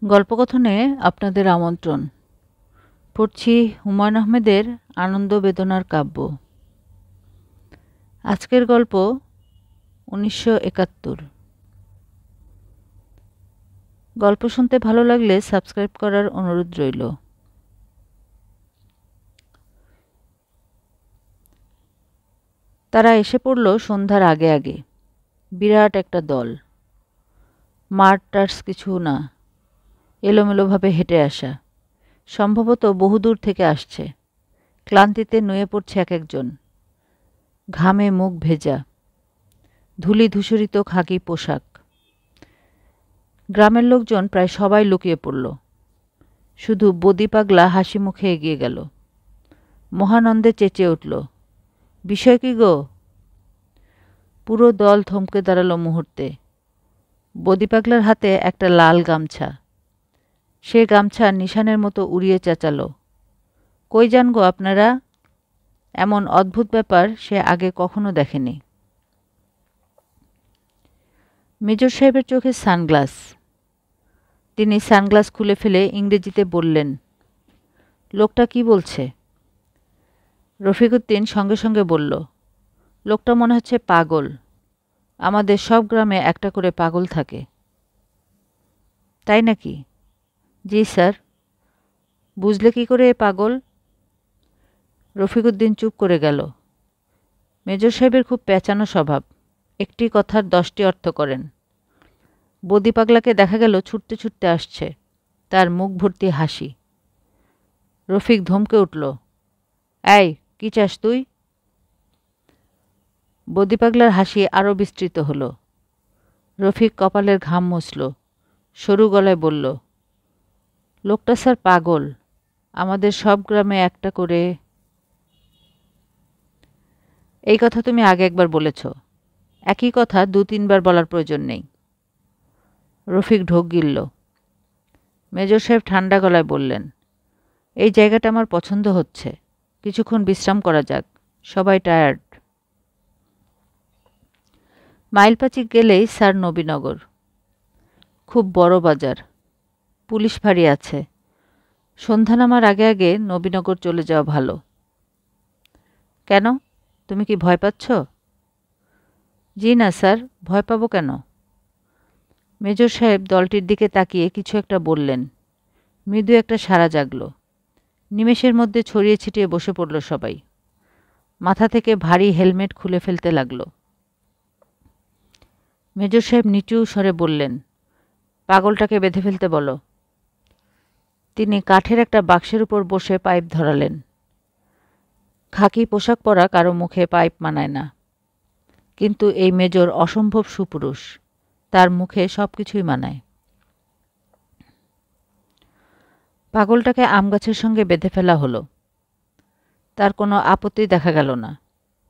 গল্পকথনে আপনাদের আমন্ত্রণ। পড়ছি হুমায়ূন আহমেদের আনন্দ বেদনার কাব্য। আজকের গল্প 1971। গল্প শুনতে ভালো লাগলে সাবস্ক্রাইব করার অনুরোধ রইল। তারা এসে পড়ল সন্ধ্যার আগে আগে। বিরাট একটা দল। মার্চ টার্চ কিছু না, এলোমেলোভাবে হেঁটে আসা, সম্ভবত বহুদূর থেকে আসছে। ক্লান্তিতে নুয়ে পড়ছে এক একজন, ঘামে মুখ ভেজা, ধূলি ধূসরিত খাকি পোশাক। গ্রামের লোকজন প্রায় সবাই লুকিয়ে পড়ল। শুধু বদি পাগলা হাসি মুখে এগিয়ে গেল। মহানন্দে চেঁচিয়ে উঠল, বিষয় কি গো? পুরো দল থমকে দাঁড়ালো মুহূর্তে। বদি পাগলার হাতে একটা লাল গামছা। সে গামছা নিশানের মতো উড়িয়ে চেঁচালো, কই যান গো আপনারা? এমন অদ্ভুত ব্যাপার সে আগে কখনো দেখেনি। মেজর সাহেবের চোখে সানগ্লাস। তিনি সানগ্লাস খুলে ফেলে ইংরেজিতে বললেন, লোকটা কি বলছে? রফিকুদ্দিন সঙ্গে সঙ্গে বলল, লোকটা মনে হচ্ছে পাগল। আমাদের সব গ্রামে একটা করে পাগল থাকে। তাই নাকি? জি স্যার। বুঝলে কি করে এ পাগল? রফিকুদ্দিন চুপ করে গেল। মেজর সাহেবের খুব পেঁচানো স্বভাব, একটি কথার 10টি অর্থ করেন। বদি পাগলাকে দেখা গেল ছুটতে ছুটতে আসছে, তার মুখ ভর্তি হাসি। রফিক ধমকে উঠল, এই কি চাস তুই? বদি পাগলার হাসি আরও বিস্তৃত হলো। রফিক কপালের ঘাম মুছল, সরু গলায় বলল, লোকটা স্যার পাগল। আমাদের সব গ্রামে একটা করে। এই কথা তুমি আগে একবার বলেছ, একই কথা 2-3 বার বলার প্রয়োজন নেই। রফিক ঢোক গিলল। মেজর সাহেব ঠান্ডা গলায় বললেন, এই জায়গাটা আমার পছন্দ হচ্ছে, কিছুক্ষণ বিশ্রাম করা যাক, সবাই টায়ার্ড। মাইল 5 গেলেই স্যার নবীনগর। খুব বড় বাজার, পুলিশ ফাঁড়ি আছে। সন্ধ্যা নামার আগে আগে নবীনগর চলে যাওয়া ভালো। কেন, তুমি কি ভয় পাচ্ছ? জি না স্যার, ভয় পাবো কেন? মেজর সাহেব দলটির দিকে তাকিয়ে কিছু একটা বললেন। মৃদু একটা সাড়া জাগল। নিমেষের মধ্যে ছড়িয়ে ছিটিয়ে বসে পড়ল সবাই। মাথা থেকে ভারী হেলমেট খুলে ফেলতে লাগলো। মেজর সাহেব নিচু স্বরে বললেন, পাগলটাকে বেঁধে ফেলতে বলো। তিনি কাঠের একটা বাক্সের উপর বসে পাইপ ধরালেন। খাকি পোশাক পরা কারো মুখে পাইপ মানায় না, কিন্তু এই মেজর অসম্ভব সুপুরুষ, তার মুখে সব কিছুই মানায়। পাগলটাকে আম গাছের সঙ্গে বেঁধে ফেলা হলো। তার কোনো আপত্তি দেখা গেল না,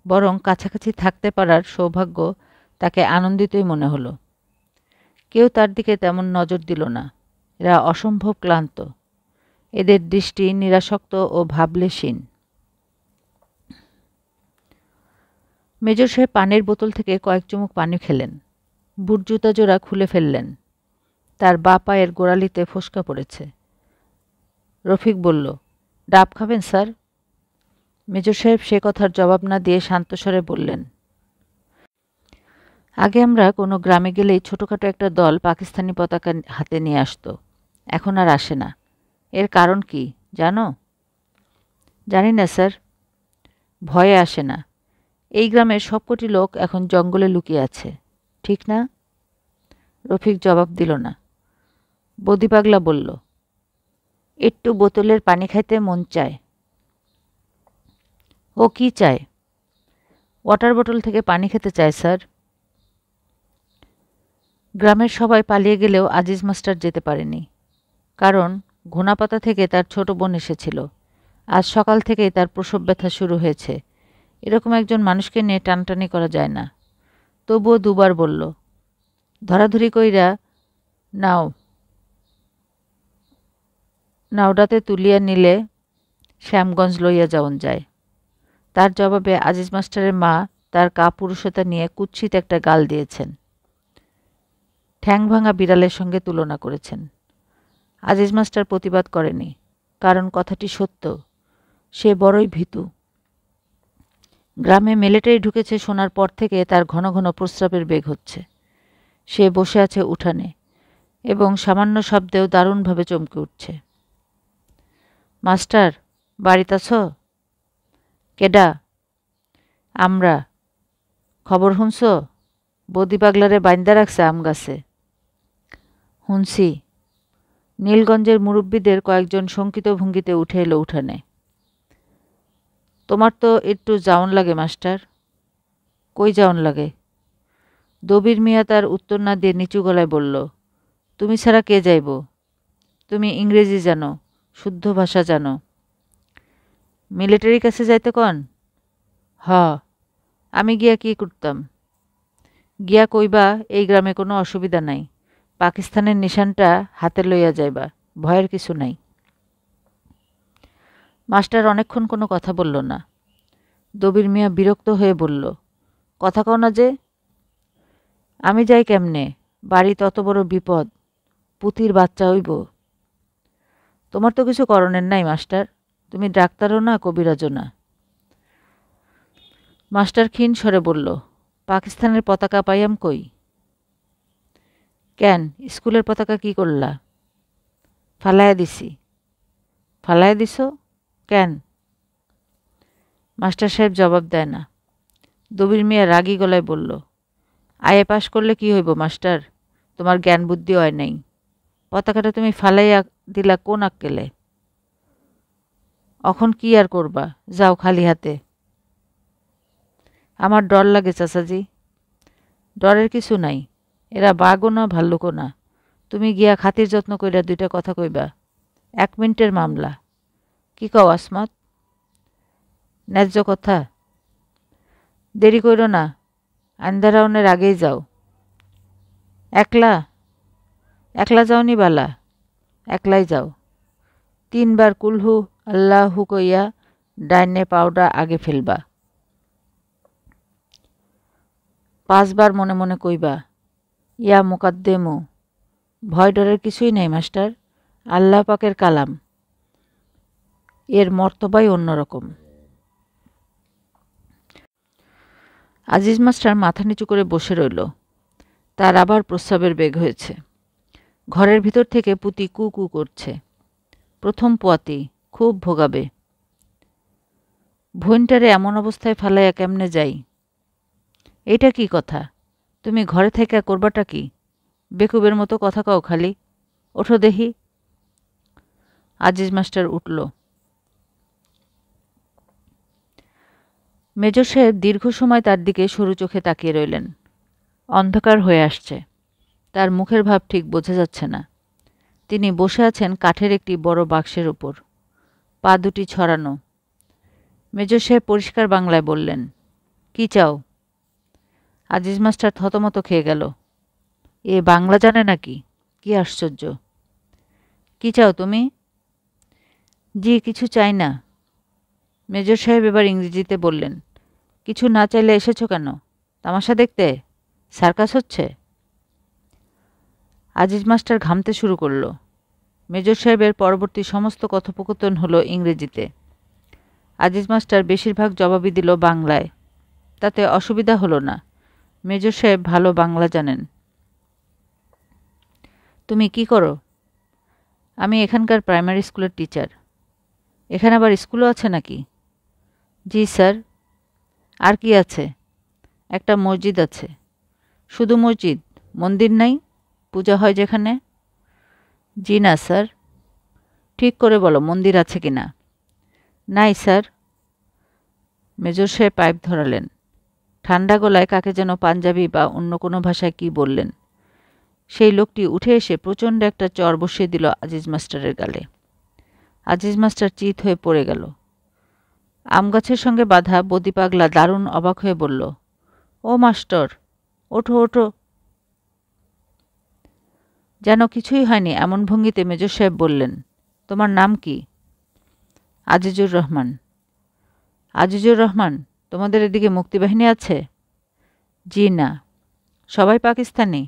বরং কাছাকাছি থাকতে পারার সৌভাগ্য তাকে আনন্দিতই মনে হলো। কেউ তার দিকে তেমন নজর দিল না। এরা অসম্ভব ক্লান্ত, এদের দৃষ্টি নিরাসক্ত ও ভাবলেশীন। মেজর সাহেব পানির বোতল থেকে কয়েক চুমুক পানি খেলেন। বুট জুতা জোড়া খুলে ফেললেন। তার বাঁ পায়ের গোড়ালিতে ফোসকা পড়েছে। রফিক বলল, ডাব খাবেন স্যার? মেজর সাহেব সে কথার জবাব না দিয়ে শান্তস্বরে বললেন, আগে আমরা কোনো গ্রামে গেলেই ছোটোখাটো একটা দল পাকিস্তানি পতাকা হাতে নিয়ে আসতো, এখন আর আসে না। এর কারণ কি জানো? জানি না স্যার। ভয়ে আসে না। এই গ্রামের সবকটি লোক এখন জঙ্গলে লুকিয়ে আছে, ঠিক না? রফিক জবাব দিল না। বদি পাগলা বলল, একটু বোতলের পানি খাইতে মন চায়। ও কি চায়? ওয়াটার বোতল থেকে পানি খেতে চায় স্যার। গ্রামের সবাই পালিয়ে গেলেও আজিজ মাস্টার যেতে পারেনি, কারণ ঘোনাপাতা থেকে তার ছোট বোন এসেছিল। আজ সকাল থেকেই তার প্রসব ব্যথা শুরু হয়েছে। এরকম একজন মানুষকে নিয়ে টানটানি করা যায় না। তবুও 2বার বলল, ধরাধরি কইরা নাওডাতে তুলিয়া নিলে শ্যামগঞ্জ লইয়া যাওন যায়। তার জবাবে আজিজ মাস্টারের মা তার কাপুরুষতা নিয়ে কুৎসিত একটা গাল দিয়েছেন। ঠ্যাং ভাঙা বিড়ালের সঙ্গে তুলনা করেছেন। আজিজ মাস্টার প্রতিবাদ করেনি, কারণ কথাটি সত্য। সে বড়ই ভীতু। গ্রামে মিলিটারি ঢুকেছে শোনার পর থেকে তার ঘন ঘন প্রস্রাবের বেগ হচ্ছে। সে বসে আছে উঠানে এবং সামান্য শব্দেও দারুণভাবে চমকে উঠছে। মাস্টার, বাড়িতে আছো? কেডা? আমরা। খবর শুনছ? বদি পাগলারে বাইন্দা রাখছে আম গাছে। শুনছি। নীলগঞ্জের মুরব্বীদের কয়েকজন শঙ্কিত ভঙ্গিতে উঠে এলো উঠানে। তোমার তো একটু যাওন লাগে মাস্টার। কই যাওন লাগে? দবির মিয়া তার উত্তর না দিয়ে নিচু গলায় বলল, তুমি ছাড়া কে যাইব? তুমি ইংরেজি জানো, শুদ্ধ ভাষা জানো। মিলিটারির কাছে যাইতে কন? হ। আমি গিয়া কি করতাম? গিয়া কইবা এই গ্রামে কোনো অসুবিধা নাই, পাকিস্তানের নিশানটা হাতে লইয়া যাইবা, ভয়ের কিছু নাই। মাস্টার অনেকক্ষণ কোনো কথা বলল না। দবির মিয়া বিরক্ত হয়ে বলল, কথা কও না যে? আমি যাই কেমনে? বাড়ি তত বড় বিপদ, পুতির বাচ্চা হইব। তোমার তো কিছু করণের নাই মাস্টার, তুমি ডাক্তারও না, কবিরাজও না। মাস্টার ক্ষীণ স্বরে বলল, পাকিস্তানের পতাকা পাইয়াম কই? কেন, স্কুলের পতাকা কি করলা? ফালাইয়া দিছি। ফালাইয়া দিছ? কেন? মাস্টার সাহেব জবাব দেয় না। দবির মিয়া রাগী গলায় বলল, আইএ পাশ করলে কি হইব মাস্টার? তোমার জ্ঞান বুদ্ধি হয় নাই। পতাকাটা তুমি ফালাইয়া দিলা কোন আক্কেলে? অখন কি আর করবা, যাও খালি হাতে। আমার ডর লাগে চাচাজি। ডরের কিছু নাই, এরা বাঘও না ভাল্লুকও না। তুমি গিয়া খাতির যত্ন কইরা দুইটা কথা কইবা। 1 মিনিটের মামলা। কি কও আসমত? ন্যায্য কথা। দেরি কইরো না, আন্ধারাউনের আগেই যাও। একলা? একলা যাওনি বালা, একলাই যাও। 3 বার কুলহু আল্লাহু কইয়া ডাইনে পাউডা আগে ফেলবা। 5 বার মনে মনে কইবা, ইয়া মুকাদ্দেমু। ভয় ডরের কিছুই নেই মাস্টার, আল্লাহ পাকের কালাম, এর মর্তবাই অন্যরকম। আজিজ মাস্টার মাথা নিচু করে বসে রইল। তার আবার প্রস্রাবের বেগ হয়েছে। ঘরের ভিতর থেকে পুতি কু কু করছে। প্রথম পোয়াতি, খুব ভোগাবে। ভইনটারে এমন অবস্থায় ফালাইয়া কেমনে যাই? এইটা কি কথা? তুমি ঘরে থেকে করবাটা কি? বেকুবের মতো কথা কও খালি। ওঠো দেখি। আজিজ মাস্টার উঠল। মেজর সাহেব দীর্ঘ সময় তার দিকে সরু চোখে তাকিয়ে রইলেন। অন্ধকার হয়ে আসছে, তার মুখের ভাব ঠিক বোঝা যাচ্ছে না। তিনি বসে আছেন কাঠের একটি বড় বাক্সের উপর, পা দুটি ছড়ানো। মেজর সাহেব পরিষ্কার বাংলায় বললেন, কি চাও? আজিজ মাস্টার থতমত খেয়ে গেল। এ বাংলা জানে নাকি? কি আশ্চর্য! কি চাও তুমি? জি কিছু চাই না। মেজর সাহেব এবার ইংরেজিতে বললেন, কিছু না চাইলে এসেছো কেন? তামাশা দেখতে? সার্কাস হচ্ছে? আজিজ মাস্টার ঘামতে শুরু করল। মেজর সাহেবের পরবর্তী সমস্ত কথোপকথন হলো ইংরেজিতে। আজিজ মাস্টার বেশিরভাগ জবাবই দিল বাংলায়। তাতে অসুবিধা হলো না, মেজর সাহেব ভালো বাংলা জানেন। তুমি কি করো? আমি এখানকার প্রাইমারি স্কুলের টিচার। এখানে আবার স্কুলও আছে নাকি? জি স্যার। আর কি আছে? একটা মসজিদ আছে। শুধু মসজিদ, মন্দির নাই? পূজা হয় যেখানে? জি না স্যার। ঠিক করে বলো মন্দির আছে কি না? নাই স্যার। মেজর সাহেব পাইপ ধরালেন। ঠান্ডা গলায় কাকে যেন পাঞ্জাবি বা অন্য কোনো ভাষায় কি বললেন। সেই লোকটি উঠে এসে প্রচণ্ড একটা চর বসিয়ে দিল আজিজ মাস্টারের গালে। আজিজ মাস্টার চিত হয়ে পড়ে গেল। আম গাছের সঙ্গে বাঁধা বদি পাগলা দারুণ অবাক হয়ে বলল, ও মাস্টার, ওঠো ওঠো। যেন কিছুই হয়নি এমন ভঙ্গিতে মেজর সাহেব বললেন, তোমার নাম কি? আজিজুর রহমান। আজিজুর রহমান, তোমাদের এদিকে মুক্তিবাহিনী আছে? জি না। সবাই পাকিস্তানি?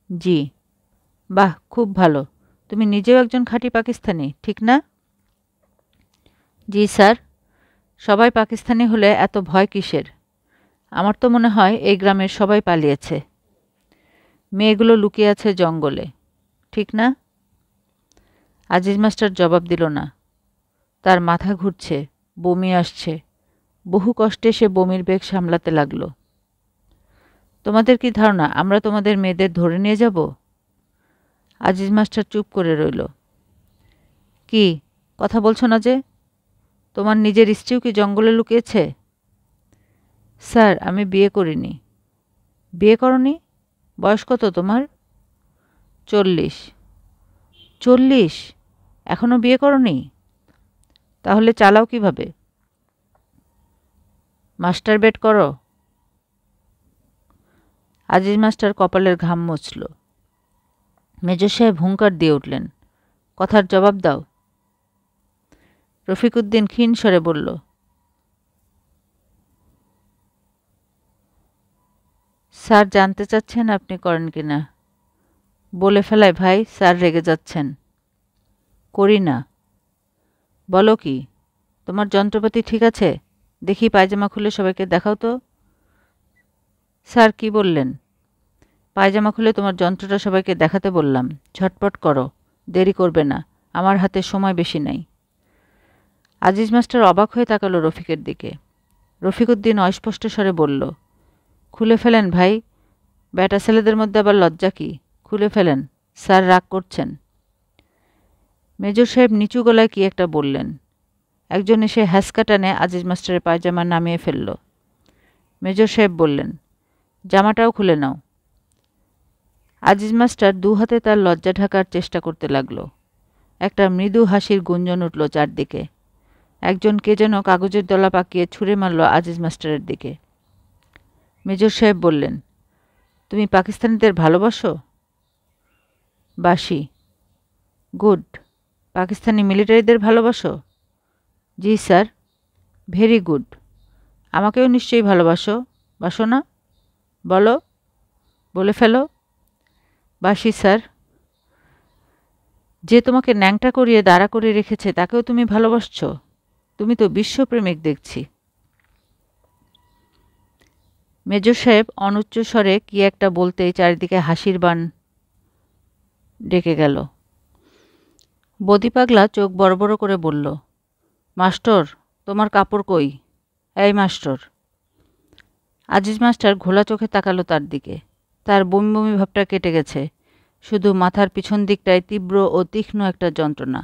জি। বাহ, খুব ভালো। তুমি নিজেও একজন খাঁটি পাকিস্তানি, ঠিক না? জি স্যার। সবাই পাকিস্তানি হলে এত ভয় কিসের? আমার তো মনে হয় এই গ্রামের সবাই পালিয়েছে। মেয়েগুলো লুকিয়ে আছে জঙ্গলে, ঠিক না? আজিজ মাস্টার জবাব দিল না। তার মাথা ঘুরছে, বমি আসছে। বহু কষ্টে সে বমির বেগ সামলাতে লাগল। তোমাদের কি ধারণা আমরা তোমাদের মেয়েদের ধরে নিয়ে যাব? আজিজ মাস্টার চুপ করে রইল। কি কথা বলছো না যে? তোমার নিজের স্ত্রীও কি জঙ্গলে লুকিয়েছে? স্যার, আমি বিয়ে করিনি। বিয়ে করনি? বয়স কত তোমার? 40। 40? এখনো বিয়ে করনি? তাহলে চালাও কিভাবে? মাস্টার বেড করো? আজিজ মাস্টার কপালের ঘাম মুছল। মেজর সাহেব হুঙ্কার দিয়ে উঠলেন, কথার জবাব দাও। রফিকুদ্দিন ক্ষীণ স্বরে বলল, স্যার জানতে চাচ্ছেন আপনি করেন কিনা? বলে ফেলায় ভাই, স্যার রেগে যাচ্ছেন। করি না। বলো কি? তোমার যন্ত্রপাতি ঠিক আছে? দেখি পায়জামা খুলে সবাইকে দেখাও তো। স্যার কি বললেন? পায়জামা খুলে তোমার যন্ত্রটা সবাইকে দেখাতে বললাম। ঝটপট করো, দেরি করবে না, আমার হাতে সময় বেশি নাই। আজিজ মাস্টার অবাক হয়ে তাকালো রফিকের দিকে। রফিকুদ্দিন অস্পষ্ট স্বরে বলল, খুলে ফেলেন ভাই, বেটা ছেলেদের মধ্যে আবার লজ্জা কি? খুলে ফেলেন, স্যার রাগ করছেন। মেজর সাহেব নিচু গলায় কি একটা বললেন। একজন এসে হ্যাসকা টানে আজিজ মাস্টারের পায়জামা নামিয়ে ফেলল। মেজর সাহেব বললেন, জামাটাও খুলে নাও। আজিজ মাস্টার দু হাতে তার লজ্জা ঢাকার চেষ্টা করতে লাগল। একটা মৃদু হাসির গুঞ্জন উঠল চারদিকে। একজন কে যেন কাগজের দলা পাকিয়ে ছুঁড়ে মারল আজিজ মাস্টারের দিকে। মেজর সাহেব বললেন, তুমি পাকিস্তানিদের ভালোবাসো? বাসি। গুড। পাকিস্তানি মিলিটারিদের ভালোবাসো? জি স্যার। Very good. আমাকেও নিশ্চয়ই ভালোবাসো, বাসো না? বলো, বলে ফেলো। বাসি স্যার। যে তোমাকে ন্যাংটা করিয়ে দাঁড়া করে রেখেছে তাকেও তুমি ভালোবাসছো? তুমি তো বিশ্বপ্রেমিক দেখছি। মেজর সাহেব অনুচ্চ স্বরে কি একটা বলতেই চারিদিকে হাসির বান ডেকে গেল। বদি পাগলা চোখ বড় বড় করে বলল, মাস্টার, তোমার কাপড় কই? এই মাস্টার। আজিজ মাস্টার ঘোলা চোখে তাকালো তার দিকে। তার বমি বমি ভাবটা কেটে গেছে। শুধু মাথার পিছন দিকটায় তীব্র ও তীক্ষ্ণ একটা যন্ত্রণা।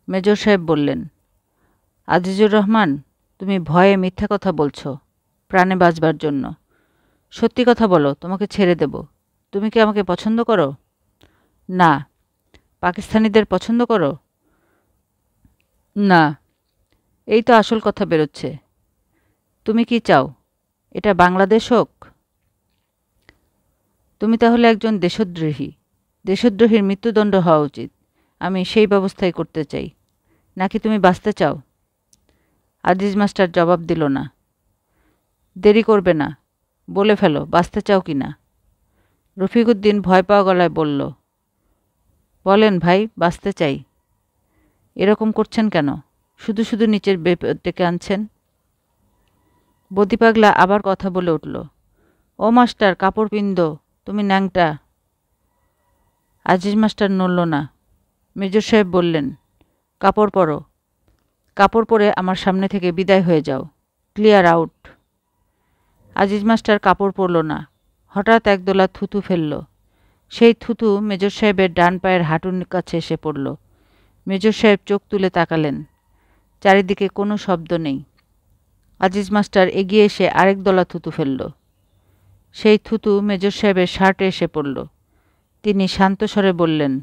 মেজর সাহেব বললেন, আজিজুর রহমান, তুমি ভয়ে মিথ্যা কথা বলছো প্রাণে বাঁচবার জন্য। সত্যি কথা বলো, তোমাকে ছেড়ে দেব। তুমি কি আমাকে পছন্দ করো? না। পাকিস্তানিদের পছন্দ করো? না। এই তো আসল কথা বেরোচ্ছে। তুমি কি চাও এটা বাংলাদেশ হোক? তুমি তাহলে একজন দেশদ্রোহী। দেশদ্রোহীর মৃত্যুদণ্ড হওয়া উচিত। আমি সেই ব্যবস্থাই করতে চাই। নাকি তুমি বাঁচতে চাও? আজিজ মাস্টার জবাব দিল না। দেরি করবে না, বলে ফেলো বাঁচতে চাও কি না। রফিকুদ্দিন ভয় পাওয়া গলায় বলল, বলেন ভাই, বাঁচতে চাই। এরকম করছেন কেন? শুধু শুধু নিচের ডেকে আনছেন। বদি পাগলা আবার কথা বলে উঠল, ও মাস্টার, কাপড় পিন্দ, তুমি ন্যাংটা। আজিজ মাস্টার নড়ল না। মেজর সাহেব বললেন, কাপড় পরো। কাপড় পরে আমার সামনে থেকে বিদায় হয়ে যাও। Clear out. আজিজ মাস্টার কাপড় পরল না। হঠাৎ একদোলা থুতু ফেলল। সেই থুতু মেজর সাহেবের ডান পায়ের হাঁটুর কাছে এসে পড়ল। মেজর সাহেব চোখ তুলে তাকালেন। চারিদিকে কোনো শব্দ নেই। আজিজ মাস্টার এগিয়ে এসে আরেক দলা থুতু ফেলল। সেই থুতু মেজর সাহেবের শার্টে এসে পড়ল। তিনি শান্ত স্বরে বললেন,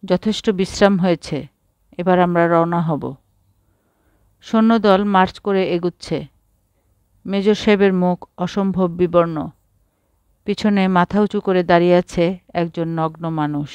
যথেষ্ট বিশ্রাম হয়েছে, এবার আমরা রওনা হব। সৈন্যদল মার্চ করে এগুচ্ছে। মেজর সাহেবের মুখ অসম্ভব বিবর্ণ। পিছনে মাথা উঁচু করে দাঁড়িয়ে আছে একজন নগ্ন মানুষ।